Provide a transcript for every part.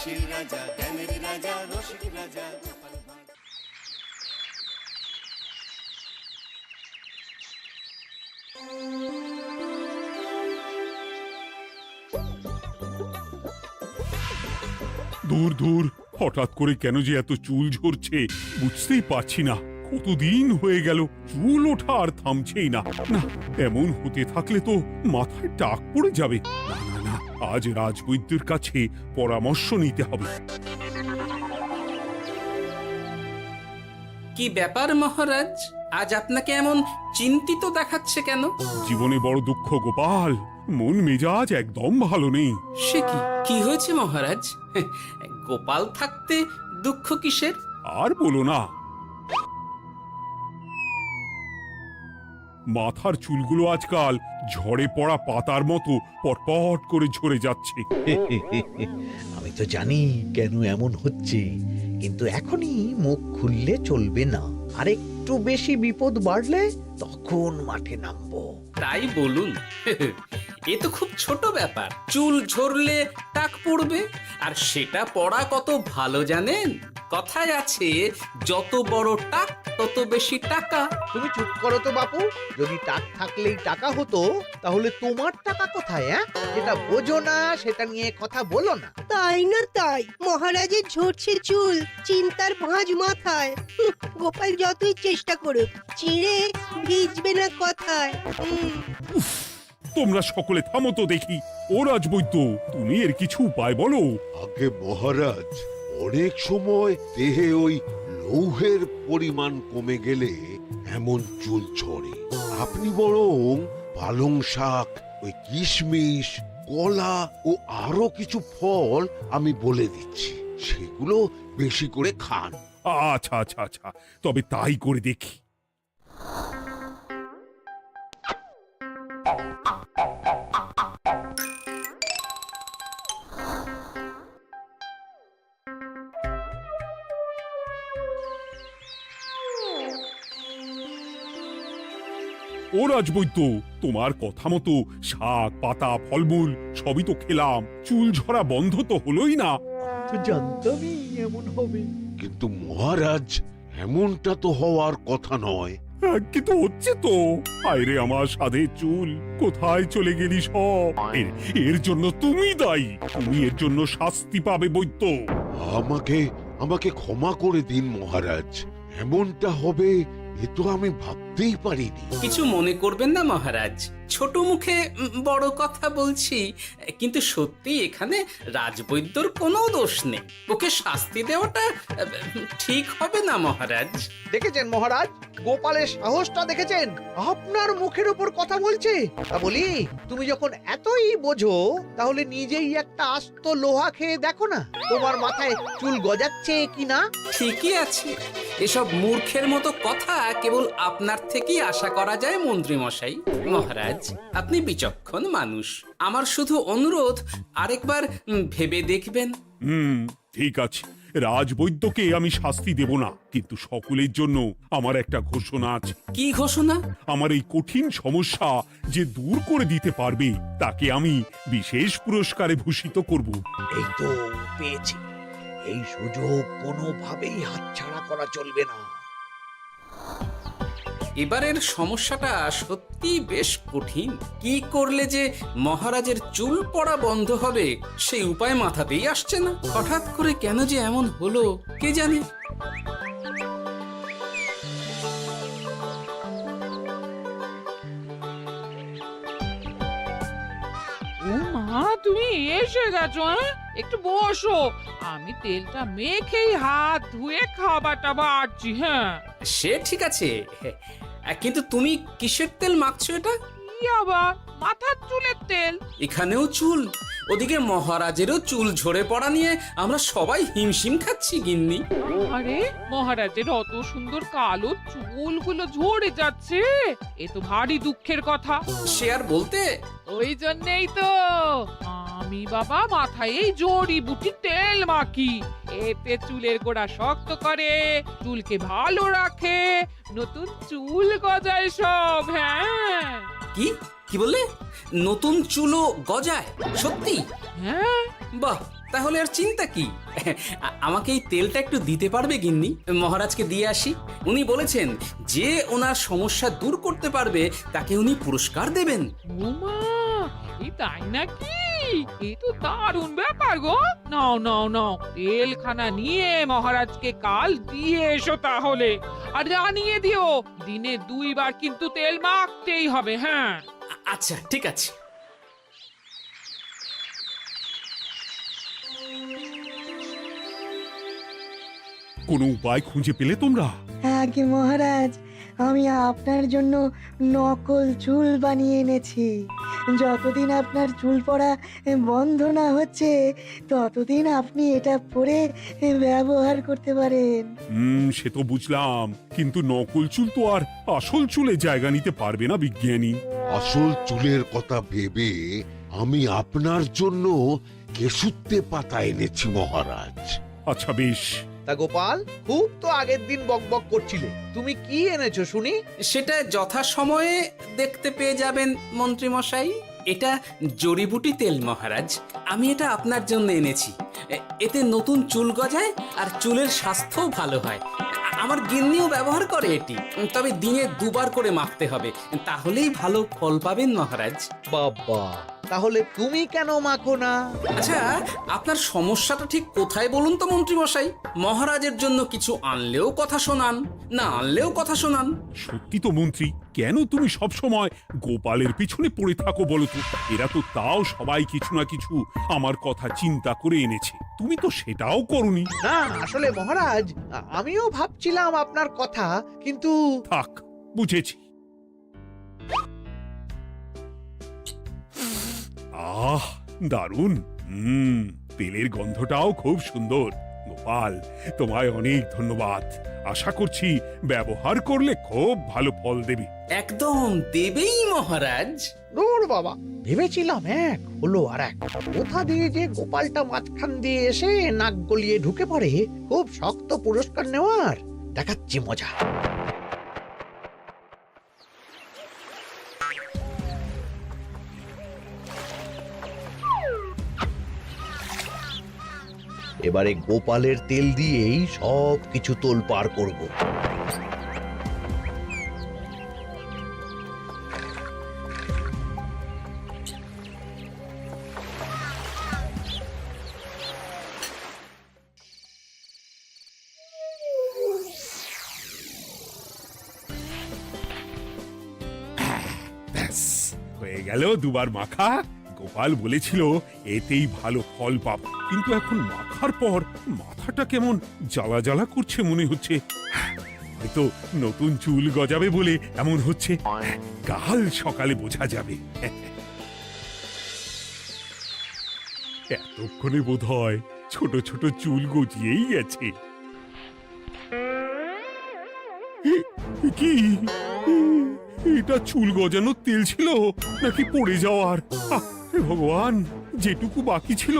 হাসির রাজা, জ্ঞানের রাজা, রসিক রাজা। দূর দূর, হঠাৎ করে কেন যে এত চুল ঝরছে বুঝতেই পারছি না। কতদিন হয়ে গেল চুল ওঠা আর থামছেই না। না, এমন হতে থাকলে তো মাথায় টাক পড়ে যাবে। না না না, আজ রাজবৈদ্যের কাছে পরামর্শ নিতে হবে। কি ব্যাপার মহারাজ, আজ আপনাকে এমন চিন্তিত দেখাচ্ছে কেন? জীবনে বড় দুঃখ গোপাল, মন মেজাজ একদম ভালো নেই। সে কি, কি হয়েছে মহারাজ? গোপাল থাকতে দুঃখ কিসের? আর বলো না, মাথার চুলগুলো আজকাল ঝড়ে পড়া পাতার মতো পটপট করে ঝরে যাচ্ছে। আমি তো জানি কেন এমন হচ্ছে, কিন্তু এখনই মুখ খুললে চলবে না। আর একটু বেশি বিপদ বাড়লে তখন মাঠে নামবো। তাই বলুন। এ তো খুব ছোট ব্যাপার, চুল ঝরলে টাক পড়বে, আর সেটা পড়া কত ভালো জানেন? কথায় আছে, যত বড় টাক তত বেশি টাকা। তুমি চুপ করো তো বাপু। যদি টাক থাকলেই টাকা হতো, তাহলে তোমার টাকা কোথায়? যেটা বোঝো না সেটা নিয়ে কথা বলো না। তাই না তাই, মহারাজের ঝরছে চুল, চিন্তার ভাঁজ মাথায়। গোপাল যতই চেষ্টা করুক, চিড়ে ভিজবে না কথায়। তোমরা সকলে থামো তো দেখি। ও রাজবৈদ্য, তুমি এর কিছু উপায় বলো। আগে মহারাজ, অনেক সময় দেহে ওই লৌহের পরিমাণ কমে গেলে এমন চুল ঝরে। আপনি বরং পালং শাক, ওই কিশমিশ, কলা ও আরো কিছু ফল আমি বলে দিচ্ছি, সেগুলো বেশি করে খান। আচ্ছা আচ্ছা আচ্ছা, তবে তাই করে দেখি। ও রাজবৈদ্য, তোমার কথা মতো শাক পাতা ফলমূল সবই তো খেলাম, চুল ঝরা বন্ধ তো হলোই না। তো জানতামই এমন হবে। কিন্তু মহারাজ, এমনটা তো হওয়ার কথা নয়। কিন্তু হচ্ছে তো। আরে আমার সাধে চুল, কোথায় চলে গেলি সব? এর জন্য তুমি দায়ী। তুমি এর জন্য শাস্তি পাবে বৈদ্য। আমাকে আমাকে ক্ষমা করে দিন মহারাজ, এমনটা হবে এ তো আমি ভাবতেই পারিনি। কিছু মনে করবেন না মহারাজ, ছোট মুখে বড় কথা বলছি, কিন্তু সত্যি এখানে রাজবৈদ্যর কোনো দোষ নেই। ওকে শাস্তি দেওয়াটা ঠিক হবে না মহারাজ। দেখেছেন মহারাজ, গোপালের সাহসটা দেখেছেন? আপনার মুখের উপর কথা বলছে। তা বলি, তুমি যখন এতই বোঝো, তাহলে নিজেই একটা আস্ত লোহা খেয়ে দেখো না, তোমার মাথায় চুল গজাচ্ছে কিনা। ঠিকই আছে, এসব মূর্খের মতো কথা কেবল আপনার থেকেই আশা করা যায় মন্ত্রী মশাই। মহারাজ, আপনি বিচক্ষণ মানুষ, আমার শুধু অনুরোধ, আরেকবার ভেবে দেখবেন। ঠিক আছে, রাজবৈদ্যকে আমি শাস্তি দেব না, কিন্তু সকলের জন্য আমার একটা ঘোষণা আছে। কি ঘোষণা? আমার এই কঠিন সমস্যা যে দূর করে দিতে পারবে, তাকে আমি বিশেষ পুরস্কারে ভূষিত করব। এই তো পেয়েছি, এই সুযোগ কোনোভাবেই হাতছাড়া করা চলবে না। এবারের সমস্যাটা সত্যি বেশ কঠিন। কি করলে যে মহারাজের চুল পড়া বন্ধ হবে সেই উপায় মাথাতেই আসছে না। হঠাৎ করে কেন যে এমন হলো কে জানে। ও মা, তুমি এসে গেছো? একটু বসো, আমি তেলটা মেখেই হাত ধুয়ে খাবারটা বাড়ছি। হ্যাঁ, সে ঠিক আছে, কিন্তু তুমি কিসের তেল মাখছো এটা? কি আবার মাথার চুলের তেল? এখানেও চুল, ওদিকে মহারাজেরও চুল ঝরে পড়া নিয়ে আমরা সবাই হিমশিম খাচ্ছি গিন্নি। আরে, মহারাজের অত সুন্দর কালো চুলগুলো ঝরে যাচ্ছে, এ তো ভারী দুঃখের কথা। সে আর বলতে। ওই জন্যই তো আমি বাবা মাথায় এই জড়িবুটি তেল মাখি। এতে চুলের গোড়া শক্ত করে, চুলকে ভালো রাখে, নতুন চুল গজায় সব। হ্যাঁ। কি কি বললে? নতুন চুলও গজায়? সত্যি? হ্যাঁ। বাহ, তাহলে আর চিন্তা কি? আমাকে এই তেলটা একটু দিতে পারবে গিন্নি? মহারাজকে দিয়ে আসি। উনি বলেছেন যে ওনার সমস্যা দূর করতে পারবে তাকে উনি পুরস্কার দেবেন। উমা, এই তাই নাকি? এ তো দারুণ ব্যাপার গো। নাও নাও নাও, তেলখানা নিয়ে মহারাজকে কাল দিয়ে এসো তাহলে। আর জানিয়ে দিও, দিনে 2 বার কিন্তু তেল মাখতেই হবে। হ্যাঁ, আচ্ছা, ঠিক আছে। কোনো উপায় খুঁজে পেলে তোমরা? আগে মহারাজ, আমি আপনার জন্য নকল চুল বানিয়ে এনেছি। যতদিন আপনার চুল পড়া বন্ধ না হচ্ছে ততদিন আপনি এটা পরে ব্যবহার করতে পারেন। সে তো বুঝলাম, কিন্তু নকল চুল তো আর আসল চুলে জায়গা নিতে পারবে না বিজ্ঞানী। আসল চুলের কথা ভেবে আমি আপনার জন্য কেশুত্তে পাতা এনেছি মহারাজ। আচ্ছা বেশ। তা গোপাল, খুব তো আগের দিন বকবক করছিলে, তুমি কি এনেছো শুনি? সেটা যথাসময়ে দেখতে পেয়ে যাবেন মন্ত্রী মশাই। এটা জড়িবুটি তেল মহারাজ। আমি এটা আপনার জন্য এনেছি। এতে নতুন চুল গজায় আর চুলের স্বাস্থ্যও ভালো হয়। আমার গিন্নিও ব্যবহার করে এটি, তবে দিনে 2 বার করে মাখতে হবে, তাহলেই ভালো ফল পাবেন মহারাজ। বাবা, তাহলে তুমি কেন মাখো না? আচ্ছা, আপনার সমস্যাটা ঠিক কোথায় বলুন তো মন্ত্রী মশাই? মহারাজের জন্য কিছু আনলেও কথা শোনান, না আনলেও কথা শোনান। সত্যি তো মন্ত্রী, কেন তুমি সব সময় গোপালের পিছনে পড়ে থাকো বলো তো? এরা তো তাও সবাই কিছু না কিছু আমার কথা চিন্তা করে এনেছে, তুমি তো সেটাও করনি। না, আসলে মহারাজ, আমিও ভাবছিলাম আপনার কথা, কিন্তু থাক, বুঝেছি। আহ, দারুণ। তেলের গন্ধটাও খুব সুন্দর। গোপাল, তোমায় অনেক ধন্যবাদ। আশা করছি ব্যবহার করলে খুব ভালো ফল দেবে। একদম দেবেই মহারাজ। দূর বাবা, ভেবেছিলাম এক, হলো আর এক। কোথা দিয়ে যে গোপালটা মাঝখান দিয়ে এসে নাক গলিয়ে ঢুকে পড়ে, খুব শক্ত পুরস্কার নেওয়ার। দেখাচ্ছি মজা। এবারে গোপালের তেল দিয়েই সব কিছু তোলপাড় করব। ব্যাস, হয়ে গেল 2 বার মাখা। গোপাল বলেছিল এতেই ভালো ফল পাবো, কিন্তু এখন মাখার পর মাথাটা কেমন জ্বালা জ্বালা করছে মনে হচ্ছে। হয়তো নতুন চুল গজাবে বলে এমন হচ্ছে, কাল সকালে বোঝা যাবে। এতক্ষণে বোধ হয় ছোট ছোট চুল গজিয়েই গেছে। কি এটা চুল গজানোর তেল ছিল নাকি পড়ে যাওয়ার? হে ভগবান, যেটুকু বাকি ছিল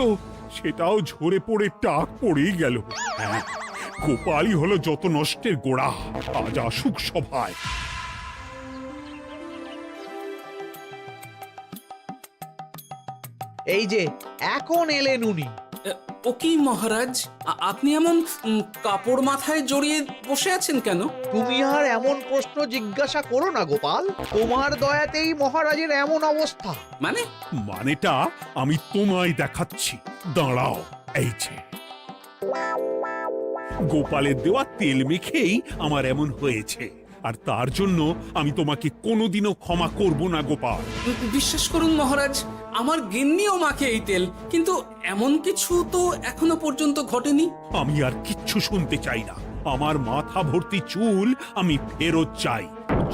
সেটাও ঝরে পড়ে টাক পড়েই গেল। গোপালই হলো যত নষ্টের গোড়া। আজ আসুক সভায়। এই যে এখন এলেন উনি। ও কি মহারাজ, আপনি এমন কাপড় মাথায় জড়িয়ে বসে আছেন কেন? তুমি আর এমন প্রশ্ন জিজ্ঞাসা করো না গোপাল, তোমার দয়াতেই মহারাজের এমন অবস্থা। মানেটা আমি তোমায় দেখাচ্ছি, দাঁড়াও। এই যে গোপালের দেওয়া তেল মেখেই আমার এমন হয়েছে, আর তার জন্য আমি তোমাকে কোনোদিনও ক্ষমা করব না গোপাল। বিশ্বাস করুন মহারাজ, আমার গিন্নিও মাখে এই তেল, কিন্তু এমন কিছু তো এখনো পর্যন্ত ঘটেনি। আমি আর কিচ্ছু শুনতে চাই না। আমার মাথা ভর্তি চুল আমি ফেরত চাই।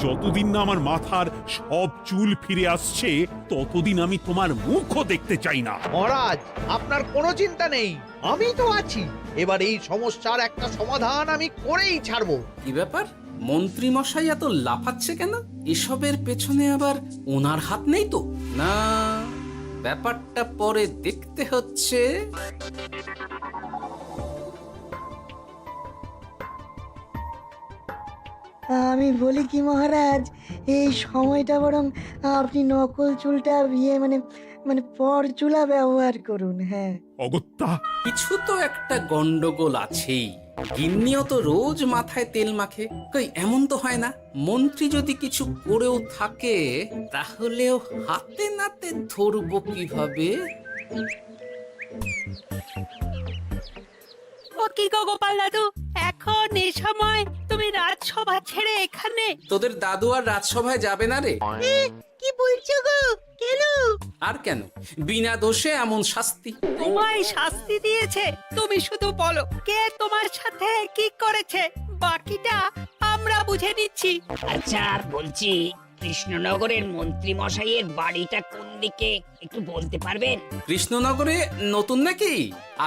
যতদিন না আমার মাথার সব চুল ফিরে আসছে ততদিন আমি তোমার মুখও দেখতে চাই না। মহারাজ, আপনার কোনো চিন্তা নেই, আমি তো আছি। এবার এই সমস্যার একটা সমাধান আমি করেই ছাড়বো। কি ব্যাপার, মন্ত্রী মশাই এত লাফাচ্ছে কেন? এসবের পেছনে আবার ওনার হাত নেই তো? না, ব্যাপারটা পরে দেখতে হচ্ছে। আমি বলি কি মহারাজ, এই সময়টা বরং আপনি নকল চুলটা মানে পর চুলা ব্যবহার করুন। হ্যাঁ, অগত্যা কিছু তো একটা গন্ডগোল আছেই। গিন্নিও তো রোজ মাথায় তেল মাখে, কই এমন তো হয় না। মন্ত্রী যদি কিছু করেও থাকে তাহলেও হাতে নাতে ধরবো কিভাবে? ও কি গো গোপাল দাদু, এখন এই সময় তুমি রাজসভা ছেড়ে এখানে? তোদের দাদু আর রাজসভায় যাবে না রে? কি বলছো গো? কেন? আর কেন, বিনা দোষে এমন শাস্তি। তোমায় শাস্তি দিয়েছে, তুমি শুধু বলো কে তোমার সাথে কি করেছে, বাকিটা আমরা বুঝে নিচ্ছি। আচ্ছা বলছি, কৃষ্ণনগরের মন্ত্রী মশাইয়ের বাড়িটা কোন দিকে একটু বলতে পারবেন? কৃষ্ণনগরে নতুন নাকি?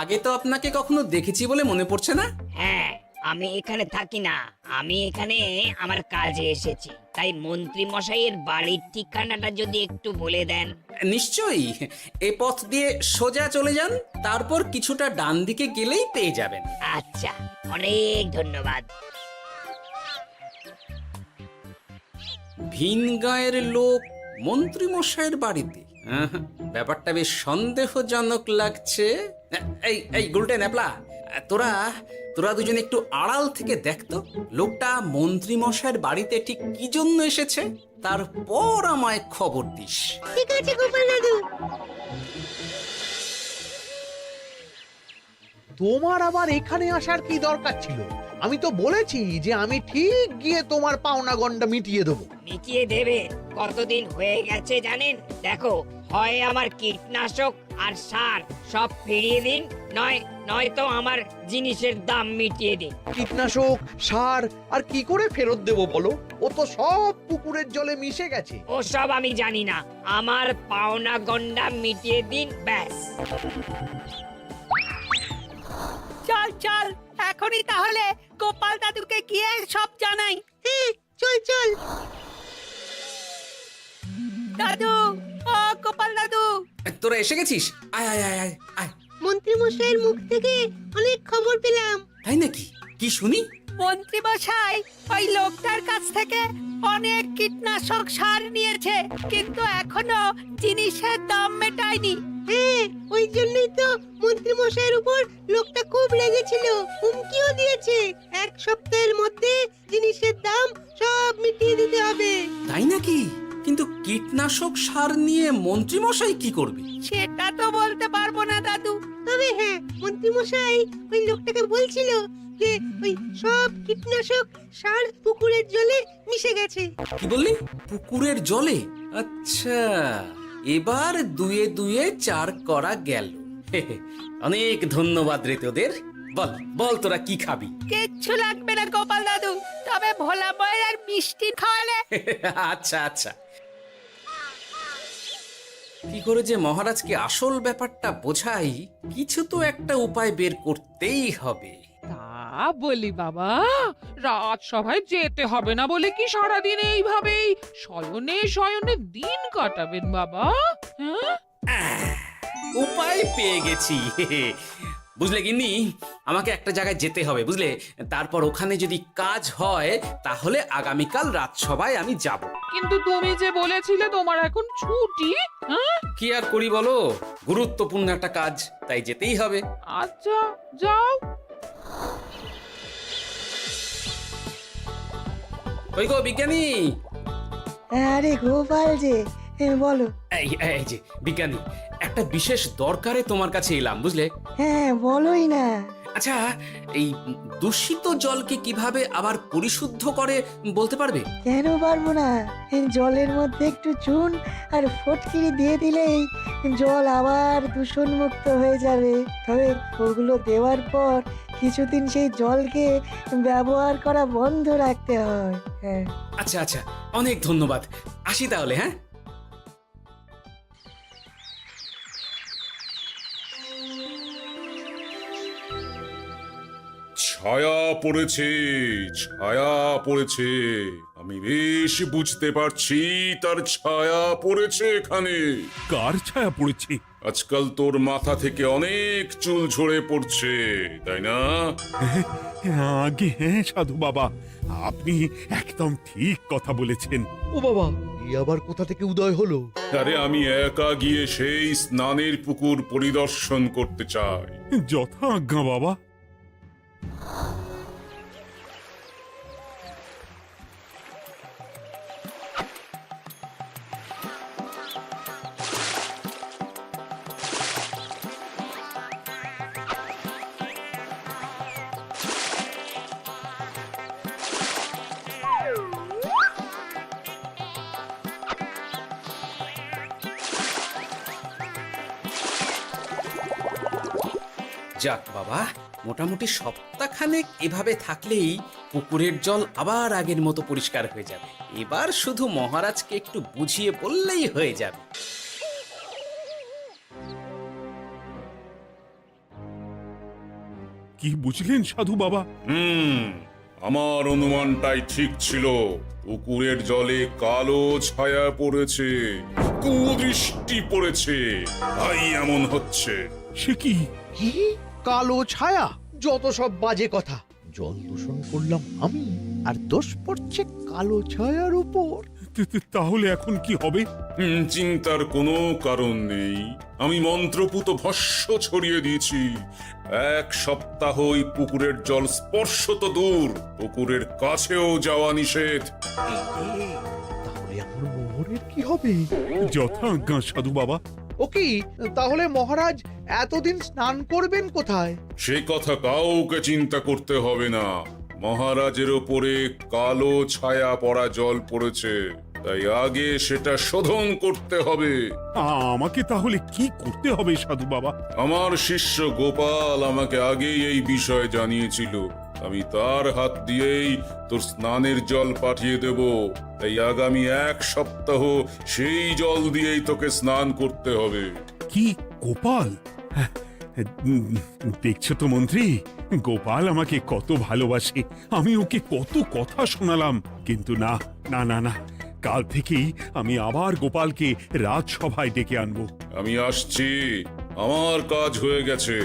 আগে তো আপনাকে কখনো দেখেছি বলে মনে পড়ছে না। হ্যাঁ, আমি এখানে থাকি না, আমি এখানে আমার কাজে এসেছি, তাই মন্ত্রী মশাইয়ের বাড়ির ঠিকানাটা যদি একটু বলে দেন। নিশ্চয়ই, এ পথ দিয়ে সোজা চলে যান, তারপর কিছুটা ডান দিকে গেলেই পেয়ে যাবেন। আচ্ছা, অনেক ধন্যবাদ। ভিন গাঁয়ের লোক মন্ত্রী মশাইয়ের বাড়িতে, ব্যাপারটা বেশ সন্দেহজনক লাগছে। এই এই গুলটে ন্যাপলা, তোরা তোরা দুজন একটু আড়াল থেকে দেখতো লোকটা মন্ত্রী মশাইয়ের বাড়িতে ঠিক কি জন্য এসেছে, তারপর আমায় খবর দিস। ঠিক আছে গোপাল দাদু। তোমার আবার এখানে আসার কি দরকার ছিল? আমি তো বলেছি যে আমি ঠিক গিয়ে তোমার পাওনা গন্ডা মিটিয়ে দেবো। মিটিয়ে দেবে? কতদিন হয়ে গেছে জানেন? দেখো, হয় আমার কীটনাশক আর সার সব ফিরিয়ে দিন, নয়তো আমার জিনিসের দাম মিটিয়ে দিন। কীটনাশক, সার আর কি করে ফেরত দেবো বলো? ও তো সব পুকুরের জলে মিশে গেছে। ওসব আমি জানি না, আমার পাওনা গন্ডা মিটিয়ে দিন, ব্যাস। চল চল, এখনই তাহলে গোপাল দাদুকে গিয়ে সব জানাই। চল চল। দাদু, ও গোপাল দাদু। তোরা এসে গেছিস? আয় আয় আয় আয় আয়। মন্ত্রী মশাইয়ের মুখ থেকে অনেক খবর পেলাম। তাই নাকি? কি শুনি? মন্ত্রী মশাই ওই লোকটার কাছ থেকে অনেক কীটনাশক সার নিয়েছে, কিন্তু এখনো জিনিসের দাম মেটায়নি। হ্যাঁ, ওই জন্যই তো মন্ত্রী মশাইয়ের উপর লোকটা খুব লেগেছিল, হুমকিও দিয়েছে 1 সপ্তাহের মধ্যে জিনিসের দাম সব মিটিয়ে দিতে হবে। তাই নাকি? কিন্তু কীটনাশক সার নিয়ে মন্ত্রী মশাই কি করবে? সেটা তো বলতে পারবো না দাদু। তবে হ্যাঁ, মন্ত্রী মশাই ওই লোকটাকে বলছিল যে ওই সব কীটনাশক সার পুকুরের জলে মিশে গেছে। কি বললি? পুকুরের জলে? আচ্ছা, এবার দুয়ে দুয়ে 4 করা গেল। অনেক ধন্যবাদ রে তোদের। বল বল, তোরা কি খাবি? কিচ্ছু লাগবে না গোপাল দাদু, তবে ভোলা বয়ের আর মিষ্টি খাওয়ালে। আচ্ছা আচ্ছা। কি করে যে মহারাজকে আসল ব্যাপারটা বোঝাই, কিছু তো একটা উপায় বের করতেই হবে। তা বলি বাবা, রাজসভায় যেতে হবে না বলে কি সারাদিন এইভাবেই শয়নে শয়নে দিন কাটাবেন বাবা? হ্যাঁ, উপায় পেয়ে গেছি। বুঝলে গিন্নি, আমাকে একটা জায়গায় যেতে হবে, বুঝলে? তারপর ওখানে যদি কাজ হয় তাহলে আগামীকাল রাজসভায় আমি যাব। কিন্তু তুমি যে বলেছিলে তোমার এখন ছুটি। হ্যাঁ, কি আর করি বলো, গুরুত্বপূর্ণ একটা কাজ, তাই যেতেই হবে। আচ্ছা যাও। ওই গো বিজ্ঞানী, আরে গোপাল যে, বলো। এই যে বিজ্ঞানী, একটা বিশেষ দরকারে তোমার কাছে এলাম, বুঝলে? হ্যাঁ, বলোই না। আচ্ছা, এই দূষিত জলকে কিভাবে আবার পরিশুদ্ধ করে বলতে পারবে? কেন পারবো না? জলের মধ্যে একটু চুন আর ফটকিরি দিয়ে দিলেই জল আবার দূষণমুক্ত হয়ে যাবে। তবে ওগুলো দেওয়ার পর কিছুদিন সেই জলকে ব্যবহার করা বন্ধ রাখতে হয়। হ্যাঁ। আচ্ছা আচ্ছা, অনেক ধন্যবাদ, আসি তাহলে। হ্যাঁ, ছায়া পড়েছে, ছায়া পড়েছে, আমি বেশ বুঝতে পারছি তার ছায়া পড়েছে এখানে। কার ছায়া পড়েছে? আজকাল তোর মাথা থেকে অনেক চুল ঝরে পড়ছে, তাই না? আগে হ্যাঁ সাধু বাবা, আপনি একদম ঠিক কথা বলেছেন। ও বাবা, এই আবার কোথা থেকে উদয় হলো? আরে আমি একা গিয়ে সেই স্নানের পুকুর পরিদর্শন করতে চাই। যথা আজ্ঞা বাবা। যাক বাবা, মোটামুটি সপ্তাহখানেক এভাবে থাকলেই পুকুরের জল আবার আগের মতো পরিষ্কার হয়ে যাবে। এবার শুধু মহারাজকে একটু বুঝিয়ে বললেই হয়ে যাবে। কি বুঝলেন সাধু বাবা? আমার অনুমানটাই ঠিক ছিল। পুকুরের জলে কালো ছায়া পড়েছে, কুদৃষ্টি পড়েছে, তাই এমন হচ্ছে। সে কি? কি কালো ছায়া? যত সব বাজে কথা। জল দূষণ করলাম আমি, আর দোষ পড়ছে কালো ছায়ার উপর। তাহলে এখন কি হবে? চিন্তার কোনো কারণ নেই। আমি মন্ত্রপুত ভস্য ছড়িয়ে দিয়েছি। 1 সপ্তাহ ওই পুকুরের জল স্পর্শ তো দূর, পুকুরের কাছেও যাওয়া নিষেধ। তাহলে আমার মোহরের কি হবে? যথা আজ্ঞা সাধু বাবা। ও কি, তাহলে মহারাজ এতদিন স্নান করবেন কোথায়? সে কথা কাউকে চিন্তা করতে হবে না। মহারাজের ওপরে কালো ছায়া পড়া জল পড়েছে, তাই আগে সেটা শোধন করতে হবে। আমাকে তাহলে কি করতে হবে সাধু বাবা? আমার শিষ্য গোপাল আমাকে আগেই এই বিষয় জানিয়েছিল। আমি তার হাত দিয়েই তোর স্নানের জল পাঠিয়ে দেব। তাই আগামী 1 সপ্তাহ সেই জল দিয়েই তোকে স্নান করতে হবে। কি গোপাল? দেখছো তো মন্ত্রী, গোপাল আমাকে কত ভালোবাসে। আমি ওকে কত কথা শোনালাম, কিন্তু না না না না, কাল থেকেই আমি আবার গোপালকে রাজসভায় ডেকে আনবো। আমি আসছি, আমার কাজ হয়ে গেছে।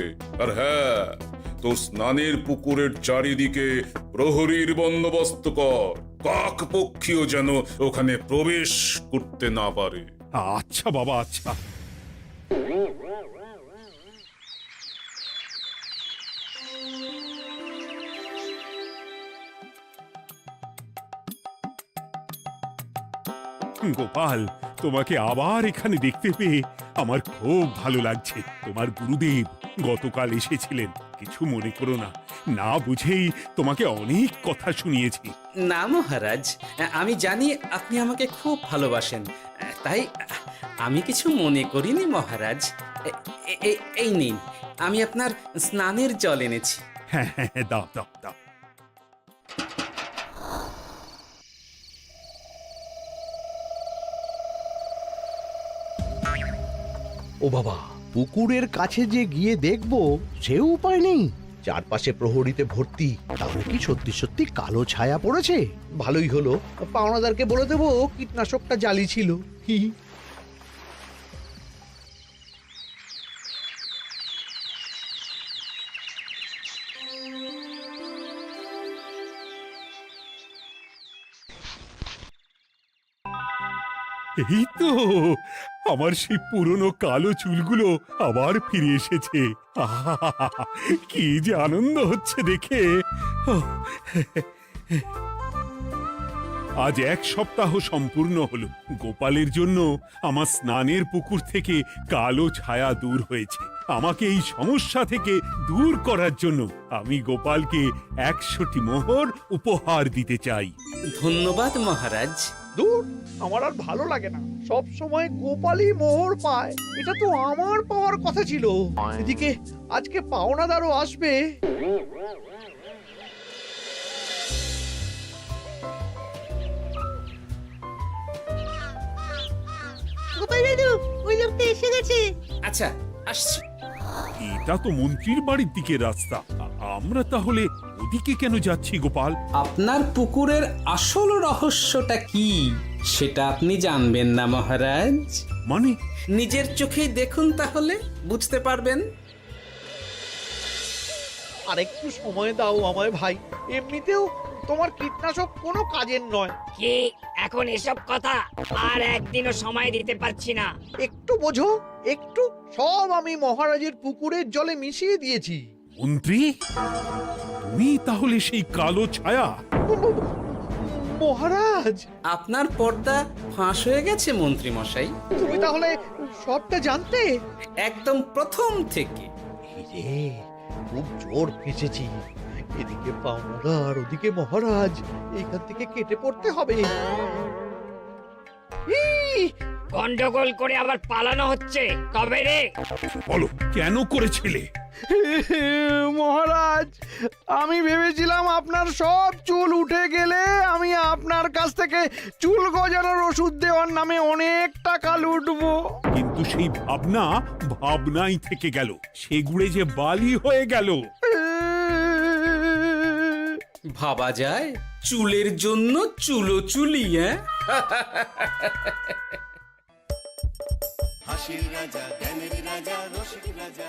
আর হ্যাঁ, তোর স্নানের পুকুরের চারিদিকে প্রহরীর বন্দোবস্ত কর। কাক পক্ষীও যেন ওখানে প্রবেশ করতে না পারে। আচ্ছা বাবা, আচ্ছা। গোপাল, তোমাকে আবার এখানে দেখতে পেয়ে আমার খুব ভালো লাগছে। তোমার গুরুদেব গতকাল এসেছিলেন, কিছু মনে করো না। না বুঝেই তোমাকে অনেক কথা শুনিয়েছি। না মহারাজ, আমি জানি আপনি আমাকে খুব ভালোবাসেন, তাই আমি কিছু মনে করিনি মহারাজ। এই নিন, আমি আপনার স্নানের জল এনেছি। হ্যাঁ হ্যাঁ, দাও দাও দাও। ও বাবা, পুকুরের কাছে যে গিয়ে দেখবো সে উপায় নেই। চারপাশে প্রহরীতে ভর্তি। তাহলে কি সত্যি সত্যি কালো ছায়া পড়েছে? ভালোই হলো, পাওনাদারকে বলে দেবো কীটনাশকটা জালি ছিল। হি হি। এই তো আমার সেই পুরনো কালো চুলগুলো আবার ফিরে এসেছে। আহা, কি যে আনন্দ হচ্ছে দেখে। আজ 1 সপ্তাহ সম্পূর্ণ হলো। গোপালের জন্য আমার স্নানের পুকুর থেকে কালো ছায়া দূর হয়েছে। আমাকে এই সমস্যা থেকে দূর করার জন্য আমি গোপালকে 100টি মোহর উপহার দিতে চাই। ধন্যবাদ মহারাজ। দূর, আমার আর ভালো লাগে না। সব সময় গোপালই মোহর পায়, এটা তো আমার পাওয়ার কথা ছিল। এদিকে আজকে পাওনাদারও আসবে। গোপাল দাদু, ওই লোকটা এসে গেছে। আচ্ছা, আসছি। এটা তো মন্ত্রীর বাড়ির দিকে রাস্তা। আমরা তাহলে ওদিকে কেন যাচ্ছি গোপাল? আপনার পুকুরের আসল রহস্যটা কি সেটা আপনি জানবেন না মহারাজ? মানে? নিজের চোখেই দেখুন, তাহলে বুঝতে পারবেন। আর একটু সময় দাও আমায় ভাই। এমনিতেও তোমার কীটনাশক কোনো কাজের নয়। কি এখন এসব কথা আর একদিনও সময় দিতে পারছি না। একটু বোঝো, একটু। সব আমি মহারাজের পুকুরের জলে মিশিয়ে দিয়েছি। মন্ত্রী, তুমি তাহলে সেই কালো ছায়া? মহারাজ, আপনার পর্দা ফাঁস হয়ে গেছে মন্ত্রী মশাই। তুমি তাহলে সবটা জানতে? একদম প্রথম থেকে। এই রে, খুব জোর ফেঁসেছি। এদিকে পাওনাদার, ওদিকে মহারাজ, এইখান থেকে কেটে পড়তে হবে। ই! গন্ডগোল করে আবার পালানো হচ্ছে কবে রে? বলো, কেন করেছিলে? মহারাজ, আমি ভেবেছিলাম আপনার সব চুল উঠে গেলে আমি আপনার কাছ থেকে চুল গজানোর ওষুধ দেওয়ার নামে অনেক টাকা লুটবো। কিন্তু সেই ভাবনা ভাবনাই থেকে গেল, সেগুড়ে যে বালি হয়ে গেল। ভাবা যায় চুলের জন্য চুলোচুলি, হ্যাঁ? হাসির রাজা জ্ঞানের রাজা রসিক রাজা